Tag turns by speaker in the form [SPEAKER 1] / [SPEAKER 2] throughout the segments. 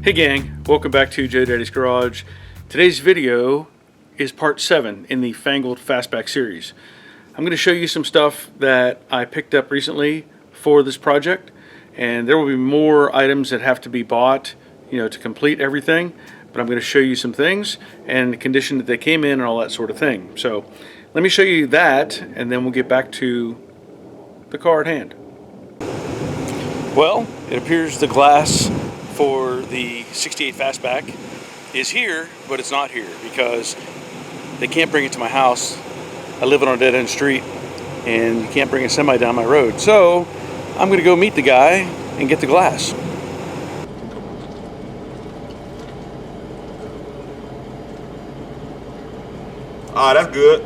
[SPEAKER 1] Hey gang, welcome back to Joe Daddy's Garage. Today's video is part 7 in the Fangled Fastback series. I'm going to show you some stuff that I picked up recently for this project, and there will be more items that have to be bought, to complete everything, but I'm going to show you some things and the condition that they came in and all that sort of thing. So let me show you that, and then we'll get back to the car at hand. Well, it appears the glass for the 68 Fastback is here, but it's not here because they can't bring it to my house. I live on a dead-end street and you can't bring a semi down my road. So I'm gonna go meet the guy and get the glass.
[SPEAKER 2] Ah, that's good.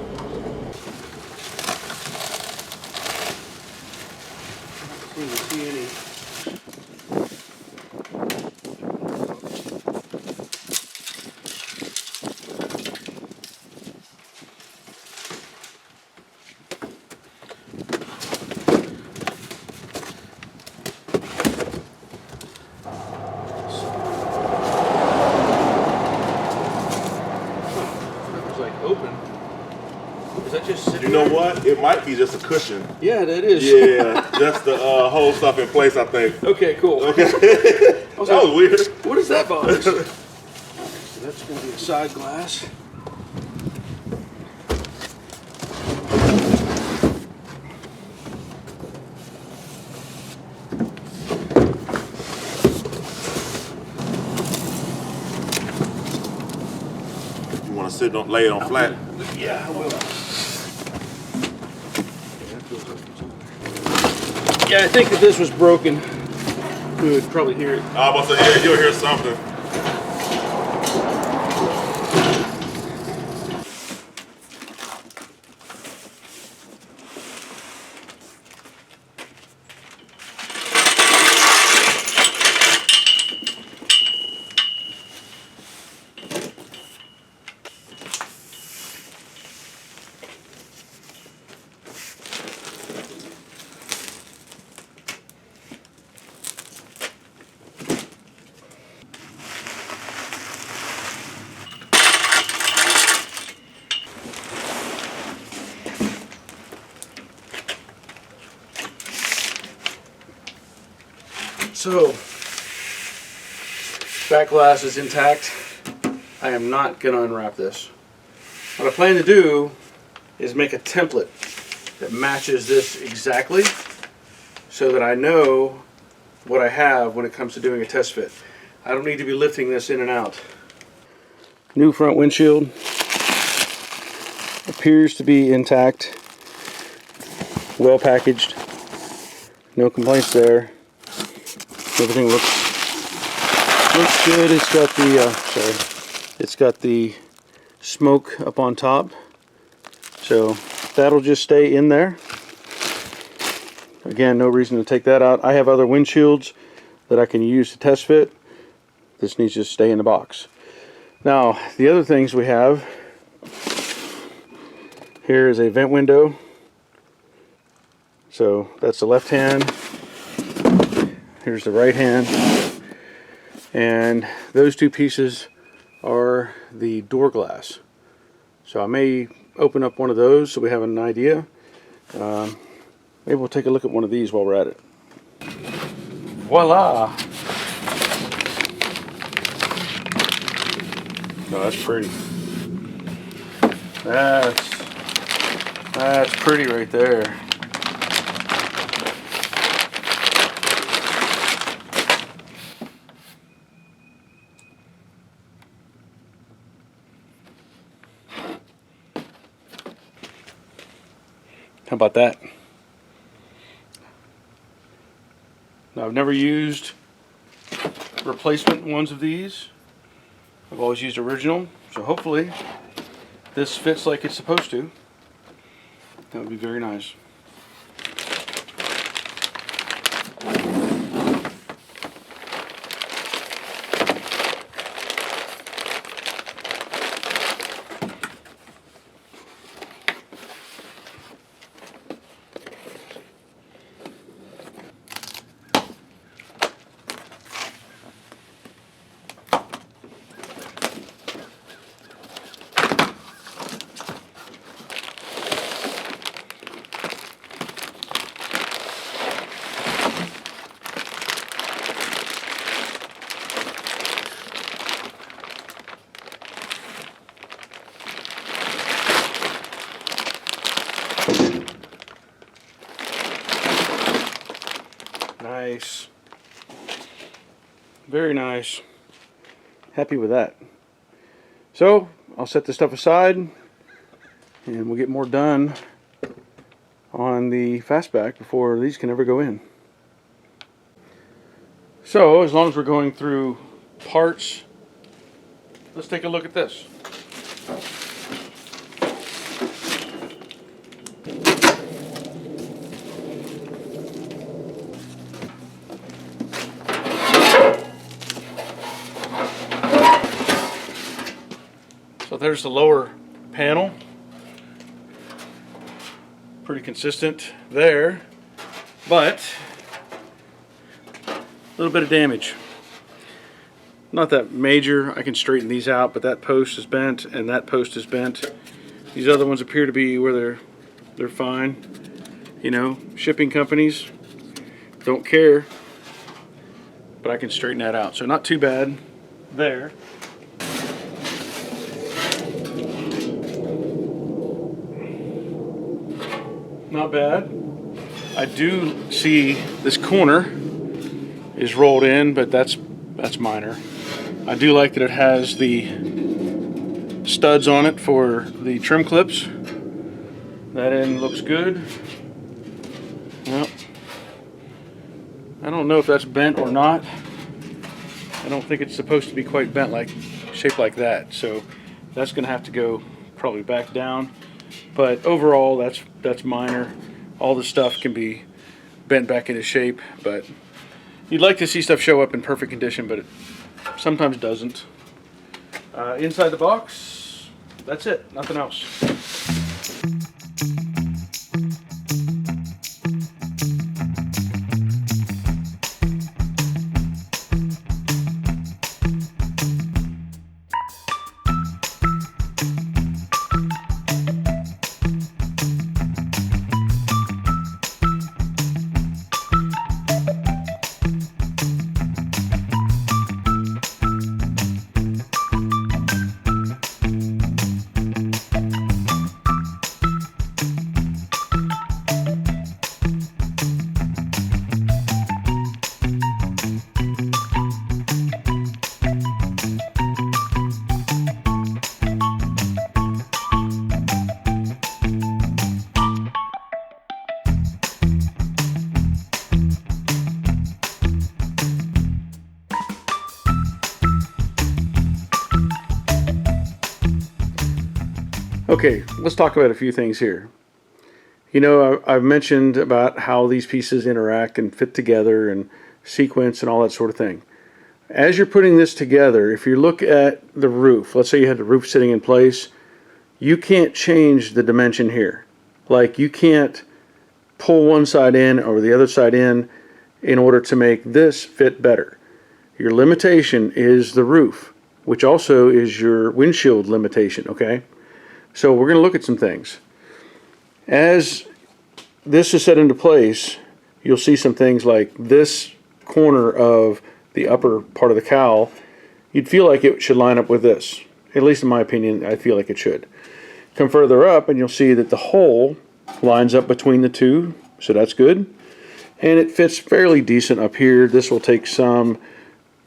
[SPEAKER 2] You know what? It might be just a cushion.
[SPEAKER 1] Yeah, that is.
[SPEAKER 2] Yeah, just to hold stuff in place, I think.
[SPEAKER 1] Okay, cool.
[SPEAKER 2] Okay. That was weird.
[SPEAKER 1] What is that box? So that's going to be a side glass.
[SPEAKER 2] You want to lay it on flat?
[SPEAKER 1] Yeah, I will. Yeah, I think if this was broken, we would probably hear it.
[SPEAKER 2] I was about to say, yeah, you'll hear something.
[SPEAKER 1] So, back glass is intact. I am not going to unwrap this. What I plan to do is make a template that matches this exactly so that I know what I have when it comes to doing a test fit. I don't need to be lifting this in and out. New front windshield. Appears to be intact. Well packaged. No complaints there. Everything looks good. It's got the smoke up on top, so that'll just stay in there. Again, no reason to take that out. I have other windshields that I can use to test fit. This needs to stay in the box. Now, the other things we have here is a vent window. So that's the left hand. Here's the right hand, and those two pieces are the door glass. So I may open up one of those so we have an idea. Maybe we'll take a look at one of these while we're at it. Voila! Oh, that's pretty. That's pretty right there. How about that? Now, I've never used replacement ones of these. I've always used original, so hopefully this fits like it's supposed to. That would be very nice. Nice. Very nice. Happy with that. So I'll set this stuff aside and we'll get more done on the fastback before these can ever go in. So as long as we're going through parts, let's take a look at this. So there's the lower panel. Pretty consistent there, but a little bit of damage. Not that major. I can straighten these out, but that post is bent and that post is bent. These other ones appear to be where they're fine. You know, shipping companies don't care, but I can straighten that out. So not too bad there. Not bad. I do see this corner is rolled in, but that's minor. I do like that it has the studs on it for the trim clips. That end looks good. Well, I don't know if that's bent or not. I don't think it's supposed to be quite bent, like shaped like that. So that's going to have to go probably back down. But overall, that's minor. All the stuff can be bent back into shape, but you'd like to see stuff show up in perfect condition, but it sometimes doesn't. Inside the box, that's it. Nothing else. Okay, let's talk about a few things here. You know, I've mentioned about how these pieces interact and fit together and sequence and all that sort of thing. As you're putting this together, if you look at the roof, let's say you had the roof sitting in place, you can't change the dimension here. Like, you can't pull one side in or the other side in order to make this fit better. Your limitation is the roof, which also is your windshield limitation, okay? So we're going to look at some things. As this is set into place, you'll see some things like this corner of the upper part of the cowl. You'd feel like it should line up with this. At least in my opinion, I feel like it should. Come further up and you'll see that the hole lines up between the two, so that's good. And it fits fairly decent up here. This will take some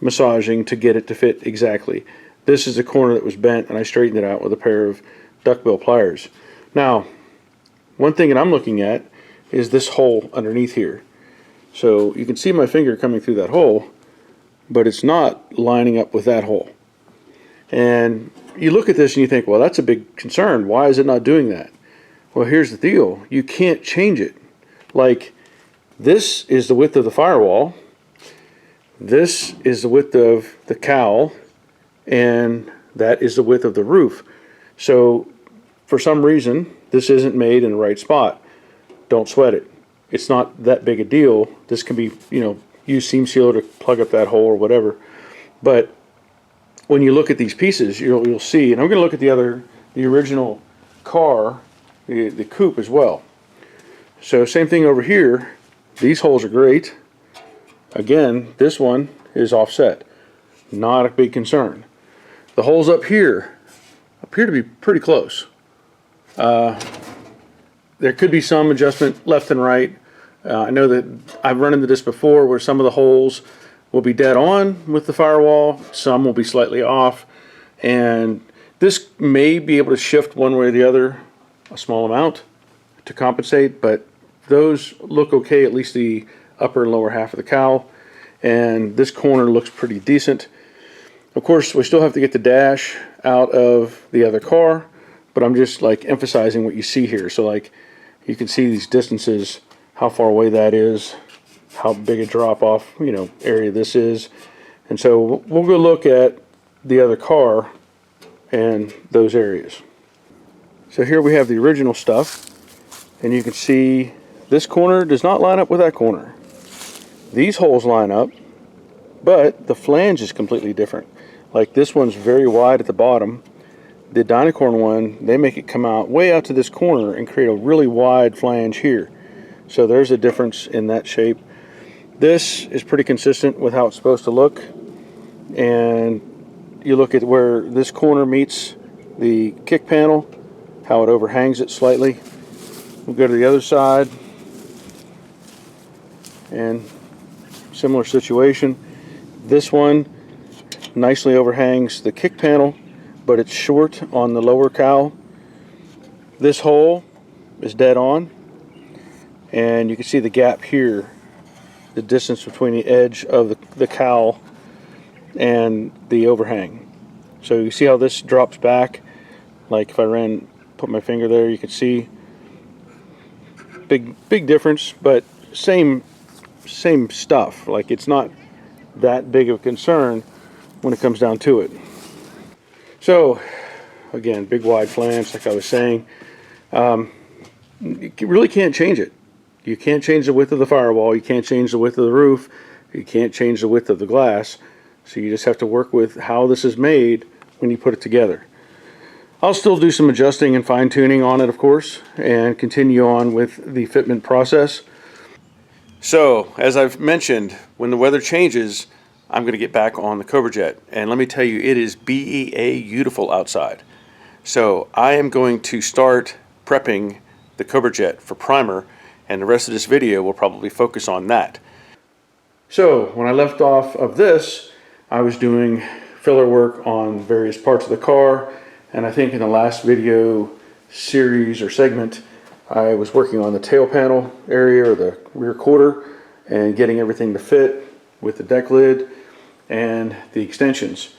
[SPEAKER 1] massaging to get it to fit exactly. This is the corner that was bent and I straightened it out with a pair of duckbill pliers. Now, one thing that I'm looking at is this hole underneath here. So you can see my finger coming through that hole, but it's not lining up with that hole. And you look at this and you think, well, that's a big concern. Why is it not doing that? Well, here's the deal. You can't change it. Like, this is the width of the firewall. This is the width of the cowl. And that is the width of the roof. So for some reason, this isn't made in the right spot. Don't sweat it. It's not that big a deal. This can be, you know, use seam sealer to plug up that hole or whatever. But when you look at these pieces, you'll see, and I'm going to look at the original car, the coupe as well. So same thing over here. These holes are great. Again, this one is offset. Not a big concern. The holes up here appear to be pretty close. There could be some adjustment left and right. I know that I've run into this before where some of the holes will be dead on with the firewall, some will be slightly off, and this may be able to shift one way or the other a small amount to compensate, but those look okay, at least the upper and lower half of the cowl, and this corner looks pretty decent. Of course, we still have to get the dash out of the other car, but I'm just like emphasizing what you see here. So like you can see these distances, how far away that is, how big a drop off, you know, area this is. And so we'll go look at the other car and those areas. So here we have the original stuff, and you can see this corner does not line up with that corner. These holes line up, but the flange is completely different. Like this one's very wide at the bottom. The dynacorn one, they make it come out way out to this corner and create a really wide flange here. So there's a difference in that shape. This is pretty consistent with how it's supposed to look. And you look at where this corner meets the kick panel, how it overhangs it slightly. We'll go to the other side, and similar situation. This one nicely overhangs the kick panel, but it's short on the lower cowl. This hole is dead on, and you can see the gap here, the distance between the edge of the cowl and the overhang. So you see how this drops back. Like if I put my finger there, you can see big difference, but same stuff. Like it's not that big of a concern when it comes down to it. So again, big wide flange, like I was saying. You really can't change it. You can't change the width of the firewall, you can't change the width of the roof, you can't change the width of the glass. So you just have to work with how this is made when you put it together. I'll still do some adjusting and fine-tuning on it, of course, and continue on with the fitment process. So, as I've mentioned, when the weather changes, I'm going to get back on the Cobra Jet. And let me tell you, it is beautiful outside. So, I am going to start prepping the Cobra Jet for primer, and the rest of this video will probably focus on that. So, when I left off of this, I was doing filler work on various parts of the car, and I think in the last video series or segment, I was working on the tail panel area or the rear quarter and getting everything to fit with the deck lid and the extensions.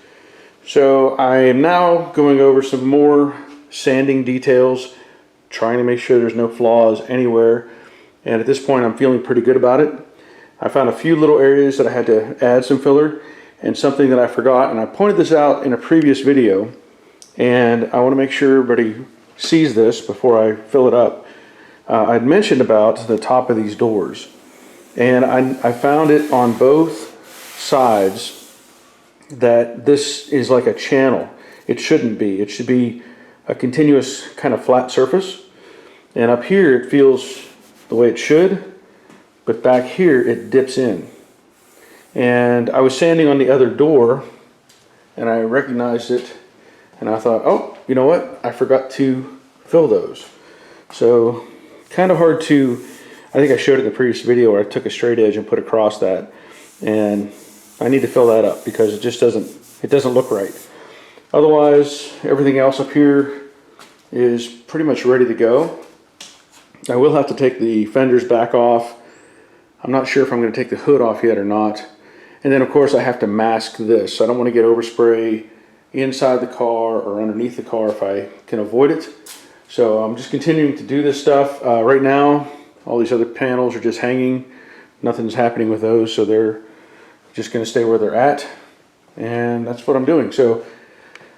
[SPEAKER 1] So I am now going over some more sanding details, trying to make sure there's no flaws anywhere, and at this point I'm feeling pretty good about it. I found a few little areas that I had to add some filler, and something that I forgot, and I pointed this out in a previous video, and I want to make sure everybody sees this before I fill it up. I'd mentioned about the top of these doors, and I found it on both sides that this is like a channel. It shouldn't be. It should be a continuous kind of flat surface, and up here it feels the way it should, but back here it dips in. And I was sanding on the other door, and I recognized it, and I thought, oh, you know what? I forgot to fill those. So kind of hard to, I think I showed it in the previous video where I took a straight edge and put across that, and I need to fill that up because it just doesn't look right. Otherwise, everything else up here is pretty much ready to go. I will have to take the fenders back off. I'm not sure if I'm going to take the hood off yet or not. And then of course I have to mask this. I don't want to get overspray inside the car or underneath the car if I can avoid it. So I'm just continuing to do this stuff. Right now, all these other panels are just hanging. Nothing's happening with those, so they're just going to stay where they're at. And that's what I'm doing. So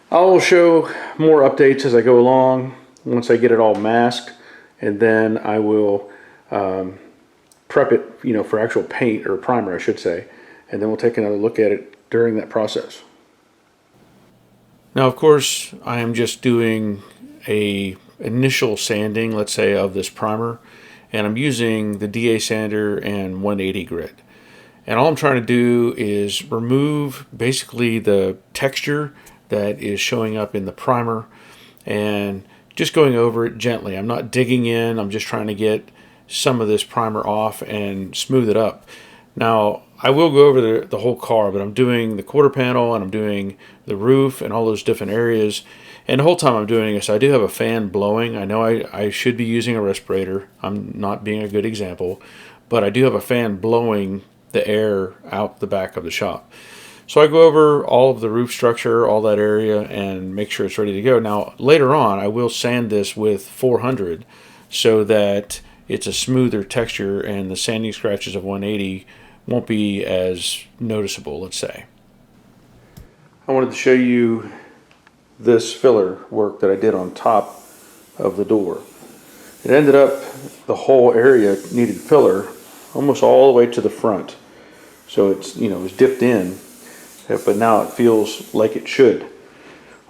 [SPEAKER 1] I'll show more updates as I go along once I get it all masked. And then I will prep it, you know, for actual paint or primer, I should say. And then we'll take another look at it during that process. Now, of course, I am just doing a initial sanding, let's say, of this primer, and I'm using the DA sander and 180 grit. And all I'm trying to do is remove basically the texture that is showing up in the primer and just going over it gently. I'm not digging in, I'm just trying to get some of this primer off and smooth it up. Now, I will go over the whole car, but I'm doing the quarter panel and I'm doing the roof and all those different areas. And the whole time I'm doing this, I do have a fan blowing. I know I should be using a respirator. I'm not being a good example, but I do have a fan blowing the air out the back of the shop. So I go over all of the roof structure, all that area, and make sure it's ready to go. Now, later on, I will sand this with 400 so that it's a smoother texture and the sanding scratches of 180 won't be as noticeable, let's say. I wanted to show you this filler work that I did on top of the door. It ended up the whole area needed filler almost all the way to the front. So it's, it was dipped in, but now it feels like it should.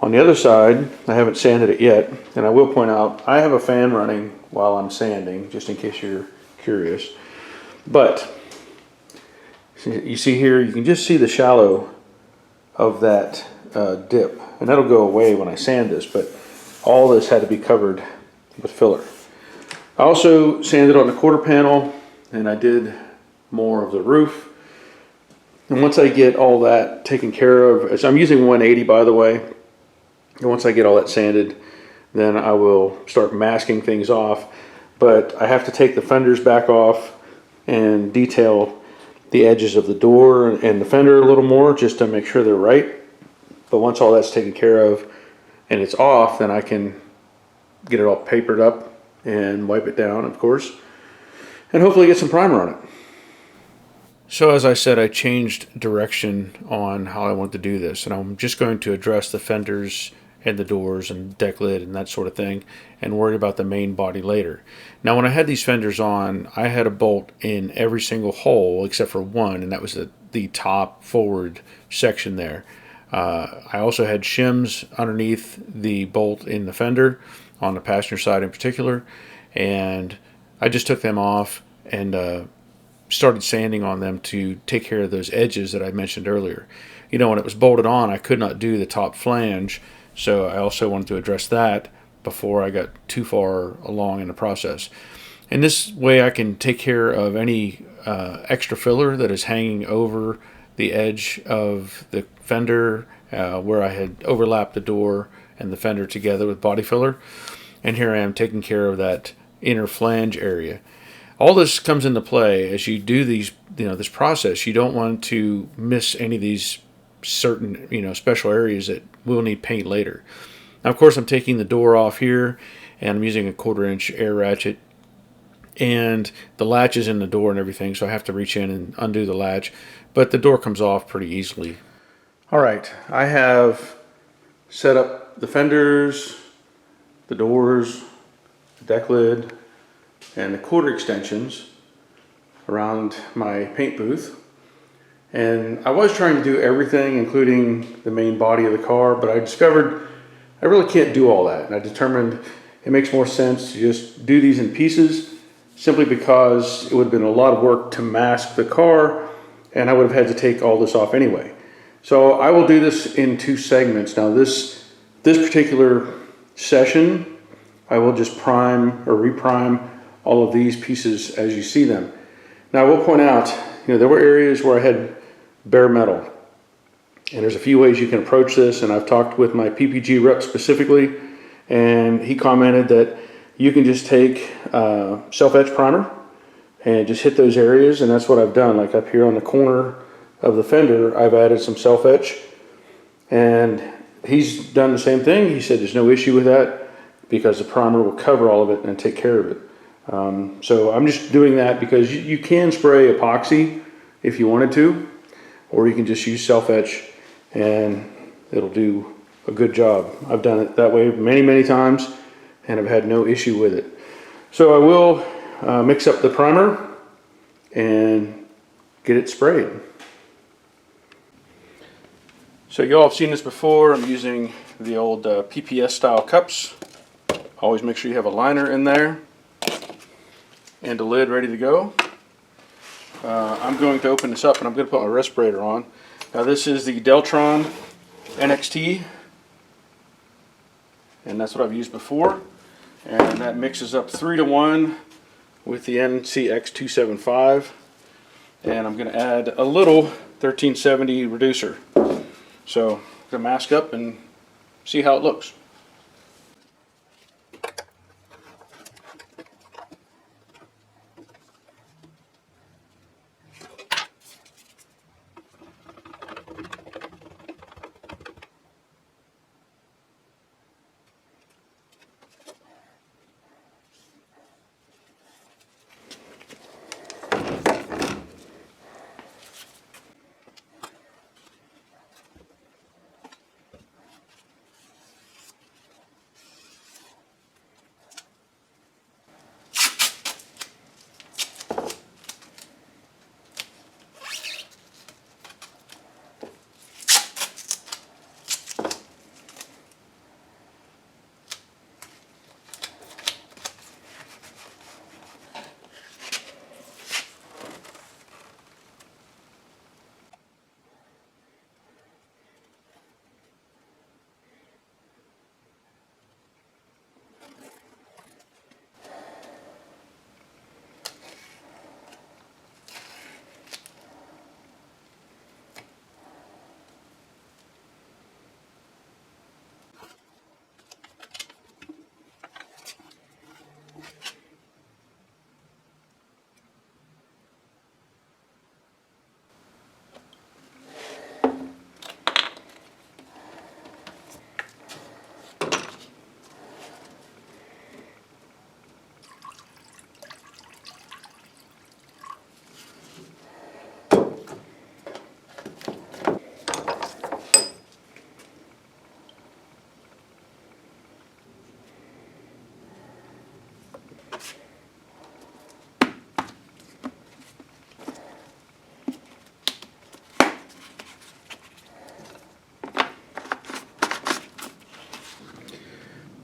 [SPEAKER 1] On the other side, I haven't sanded it yet, and I will point out I have a fan running while I'm sanding, just in case you're curious. But you see here, you can just see the shallow of that dip, and that'll go away when I sand this, but all this had to be covered with filler. I also sanded on the quarter panel, and I did more of the roof. And once I get all that taken care of, so I'm using 180 by the way, and once I get all that sanded, then I will start masking things off. But I have to take the fenders back off and detail the edges of the door and the fender a little more just to make sure they're right. But once all that's taken care of and it's off, then I can get it all papered up and wipe it down, of course, and hopefully get some primer on it. So as I said, I changed direction on how I want to do this, and I'm just going to address the fenders and the doors and deck lid and that sort of thing and worry about the main body later. Now, when I had these fenders on, I had a bolt in every single hole except for one, and that was the top forward section there. I also had shims underneath the bolt in the fender on the passenger side in particular, and I just took them off and started sanding on them to take care of those edges that I mentioned earlier. When it was bolted on, I could not do the top flange, so I also wanted to address that before I got too far along in the process. And this way I can take care of any extra filler that is hanging over the edge of the fender where I had overlapped the door and the fender together with body filler. And here I am taking care of that inner flange area. All this comes into play as you do these, this process. You don't want to miss any of these certain, special areas that will need paint later. Now, of course, I'm taking the door off here, and I'm using a 1/4 inch air ratchet, and the latch is in the door and everything, so I have to reach in and undo the latch, but the door comes off pretty easily. All right, I have set up the fenders, the doors, the deck lid, and the quarter extensions around my paint booth. And I was trying to do everything, including the main body of the car, but I discovered I really can't do all that. And I determined it makes more sense to just do these in pieces, simply because it would have been a lot of work to mask the car, and I would have had to take all this off anyway. So I will do this in 2 segments. Now this particular session, I will just prime or reprime all of these pieces as you see them. Now I will point out, there were areas where I had bare metal, and there's a few ways you can approach this, and I've talked with my PPG rep specifically, and he commented that you can just take self-etch primer and just hit those areas, and that's what I've done. Like up here on the corner of the fender, I've added some self-etch, and he's done the same thing. He said there's no issue with that because the primer will cover all of it and take care of it. So I'm just doing that because you can spray epoxy if you wanted to, or you can just use self-etch and it'll do a good job. I've done it that way many times and I've had no issue with it. So I will mix up the primer and get it sprayed. So you all have seen this before. I'm using the old PPS style cups. Always make sure you have a liner in there and a lid ready to go. I'm going to open this up and I'm going to put my respirator on. Now this is the Deltron NXT, and that's what I've used before, and that mixes up 3 to 1 with the NCX275, and I'm going to add a little 1370 reducer. So I'm going to mask up and see how it looks.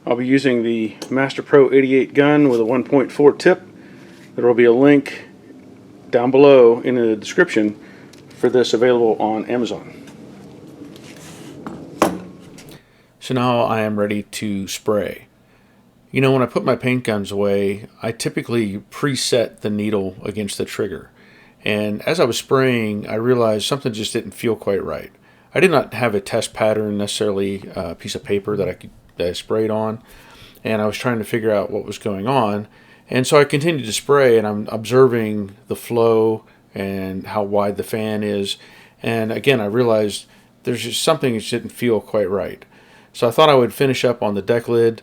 [SPEAKER 1] I'll be using the Master Pro 88 gun with a 1.4 tip. There will be a link down below in the description for this, available on Amazon. So now I am ready to spray. You know, when I put my paint guns away, I typically preset the needle against the trigger. And as I was spraying, I realized something just didn't feel quite right. I did not have a test pattern, necessarily a piece of paper that I sprayed on, and I was trying to figure out what was going on. And so I continued to spray, and I'm observing the flow and how wide the fan is. And again, I realized there's just something that didn't feel quite right. So I thought I would finish up on the deck lid,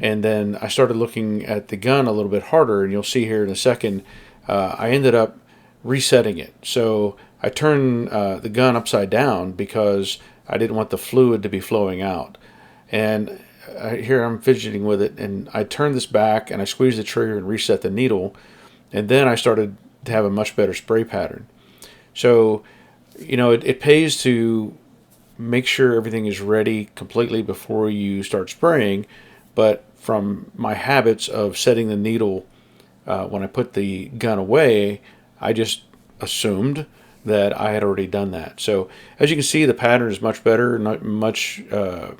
[SPEAKER 1] and then I started looking at the gun a little bit harder, and you'll see here in a second, I ended up resetting it. So I turned the gun upside down because I didn't want the fluid to be flowing out. And here I'm fidgeting with it, and I turned this back and I squeezed the trigger and reset the needle, and then I started to have a much better spray pattern. So, you know, it pays to make sure everything is ready completely before you start spraying, but from my habits of setting the needle when I put the gun away, I just assumed that I had already done that. So as you can see, the pattern is much better, much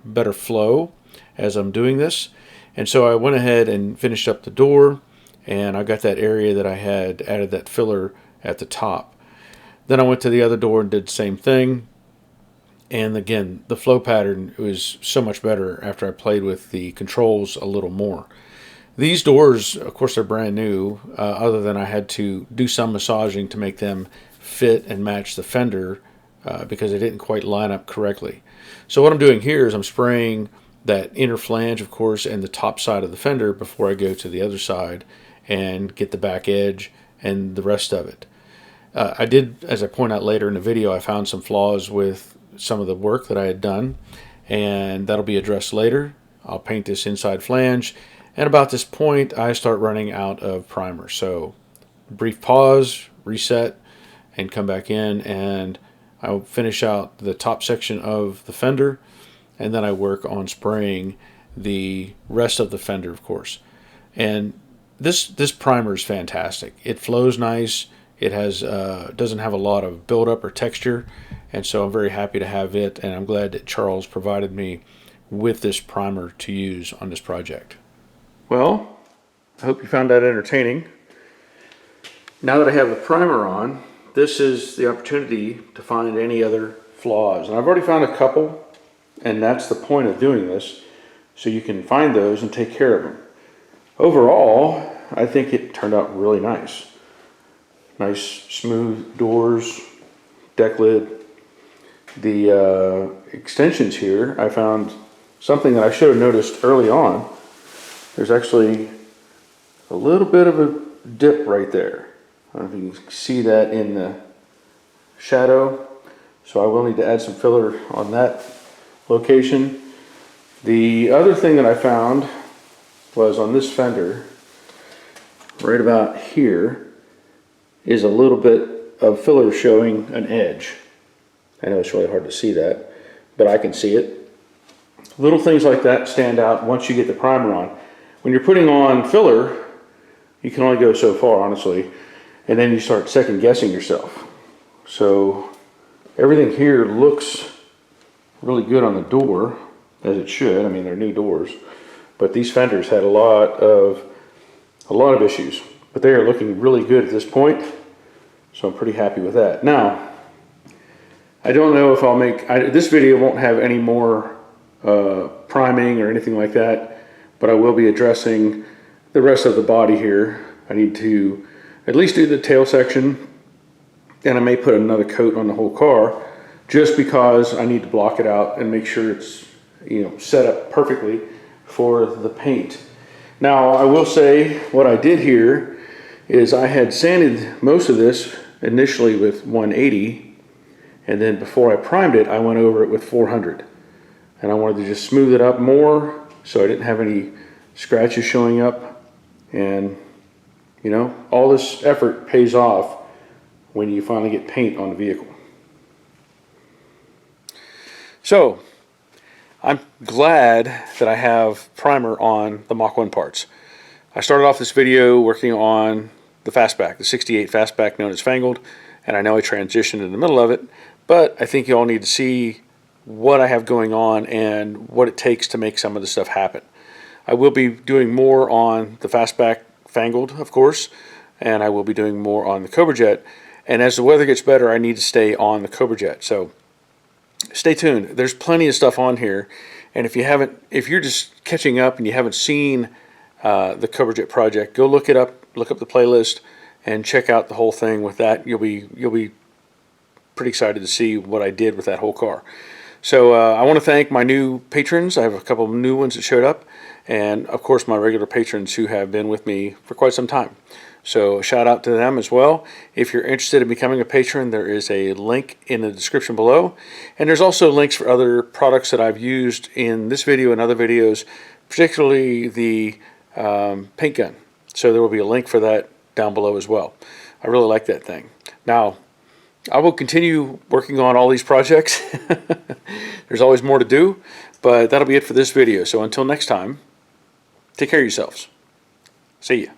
[SPEAKER 1] better flow as I'm doing this. And so I went ahead and finished up the door, and I got that area that I had added that filler at the top. Then I went to the other door and did the same thing. And again, the flow pattern was so much better after I played with the controls a little more. These doors, of course, are brand new, other than I had to do some massaging to make them fit and match the fender because they didn't quite line up correctly. So what I'm doing here is I'm spraying that inner flange, of course, and the top side of the fender before I go to the other side and get the back edge and the rest of it. I did, as I point out later in the video, I found some flaws with some of the work that I had done, and that'll be addressed later. I'll paint this inside flange, and about this point I start running out of primer. So brief pause, reset, and come back in, and I'll finish out the top section of the fender, and then I work on spraying the rest of the fender, of course. And this primer is fantastic. It flows nice. It has doesn't have a lot of buildup or texture, and so I'm very happy to have it, and I'm glad that Charles provided me with this primer to use on this project. Well, I hope you found that entertaining. Now that I have the primer on, this is the opportunity to find any other flaws. And I've already found a couple, and that's the point of doing this, so you can find those and take care of them. Overall, I think it turned out really nice. Nice smooth doors, deck lid. The extensions here, I found something that I should have noticed early on. There's actually a little bit of a dip right there. I don't know if you can see that in the shadow. So I will need to add some filler on that location. The other thing that I found was on this fender, right about here, is a little bit of filler showing an edge. I know it's really hard to see that, but I can see it. Little things like that stand out once you get the primer on. When you're putting on filler, you can only go so far, honestly, and then you start second guessing yourself. So everything here looks really good on the door, as it should. I mean, they're new doors, but these fenders had a lot of issues, but they are looking really good at this point, so I'm pretty happy with that. Now, I don't know if I'll make, this video won't have any more priming or anything like that, but I will be addressing the rest of the body here. I need to at least do the tail section, and I may put another coat on the whole car, just because I need to block it out and make sure it's, you know, set up perfectly for the paint. Now, I will say what I did here is I had sanded most of this initially with 180, and then before I primed it, I went over it with 400. And I wanted to just smooth it up more so I didn't have any scratches showing up. And, you know, all this effort pays off when you finally get paint on the vehicle. So, I'm glad that I have primer on the Mach 1 parts. I started off this video working on the fastback, the 68 fastback known as Fangled, and I know I transitioned in the middle of it, but I think you all need to see what I have going on and what it takes to make some of this stuff happen. I will be doing more on the fastback Fangled, of course, and I will be doing more on the Cobra Jet, and as the weather gets better, I need to stay on the Cobra Jet. So stay tuned. There's plenty of stuff on here, and if you're just catching up and you haven't seen the Cobra Jet project, go look up the playlist and check out the whole thing with that. You'll be pretty excited to see what I did with that whole car. So I want to thank my new patrons. I have a couple of new ones that showed up, and of course my regular patrons who have been with me for quite some time. So shout out to them as well. If you're interested in becoming a patron, there is a link in the description below, and there's also links for other products that I've used in this video and other videos, particularly the paint gun. So there will be a link for that down below as well. I really like that thing. Now, I will continue working on all these projects. There's always more to do, but that'll be it for this video. So until next time, take care of yourselves. See ya.